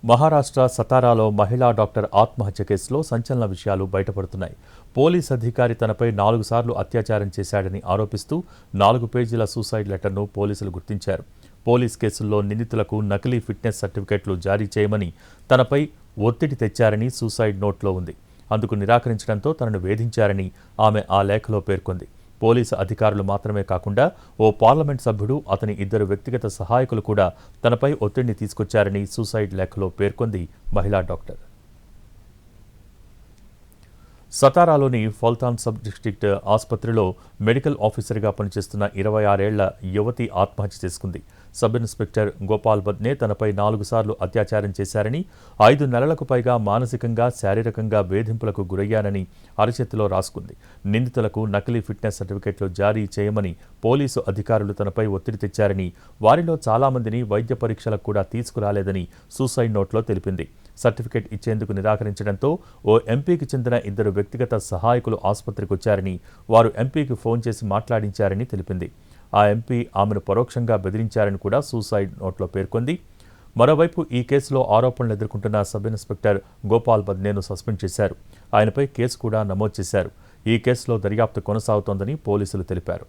మహారాష్ట్ర సతారాలో మహిళా డాక్టర్ ఆత్మహత్య కేసులో సంచలన విషయాలు బయటపడుతున్నాయి. పోలీస్ అధికారి తనపై 4 సార్లు అత్యాచారం చేశాడని ఆరోపిస్తూ 4 పేజీల సూసైడ్ లెటర్ను పోలీసులు గుర్తించారు. పోలీస్ కేసుల్లో నిందితులకు నకిలీ ఫిట్నెస్ సర్టిఫికెట్లు జారీ చేయమని తనపై ఒత్తిడి తెచ్చారని సూసైడ్ నోట్లో ఉంది. అందుకు నిరాకరించడంతో తనను వేధించారని ఆమె ఆ లేఖలో పేర్కొంది. పోలీసు అధికారులు మాత్రమే కాకుండా ఓ పార్లమెంట్ సభ్యుడు, అతని 2 వ్యక్తిగత సహాయకులు కూడా తనపై ఒత్తిడిని తీసుకొచ్చారని సూసైడ్ లేఖలో పేర్కొంది మహిళా డాక్టర్. సతారాలోని ఫల్తాన్ సబ్ డిస్ట్రిక్ట్ ఆసుపత్రిలో మెడికల్ ఆఫీసర్గా పనిచేస్తున్న 26 ఏళ్ల యువతి ఆత్మహత్య చేసుకుంది. సబ్ ఇన్స్పెక్టర్ గోపాల్ బద్నే తనపై 4 సార్లు అత్యాచారం చేశారని, 5 నెలలకు పైగా మానసికంగా, శారీరకంగా వేధింపులకు గురయ్యానని అరచేతిలో రాసుకుంది. నిందితులకు నకిలీ ఫిట్నెస్ సర్టిఫికెట్లు జారీ చేయమని పోలీసు అధికారులు తనపై ఒత్తిడి తెచ్చారని, వారిలో చాలామందిని వైద్య పరీక్షలకు కూడా తీసుకురాలేదని సూసైడ్ నోట్లో తెలిపింది. సర్టిఫికెట్ ఇచ్చేందుకు నిరాకరించడంతో ఓ ఎంపీకి చెందిన 2 వ్యక్తిగత సహాయకులు ఆసుపత్రికి వచ్చారని, వారు ఎంపీకి ఫోన్ చేసి మాట్లాడించారని తెలిపింది. ఆ ఎంపీ ఆమెను పరోక్షంగా బెదిరించారని కూడా సూసైడ్ నోట్లో పేర్కొంది. మరోవైపు ఈ కేసులో ఆరోపణలు ఎదుర్కొంటున్న సబ్ ఇన్స్పెక్టర్ గోపాల్ బద్నేను సస్పెండ్ చేశారు. ఆయనపై కేసు కూడా నమోదు చేశారు. ఈ కేసులో దర్యాప్తు కొనసాగుతోందని పోలీసులు తెలిపారు.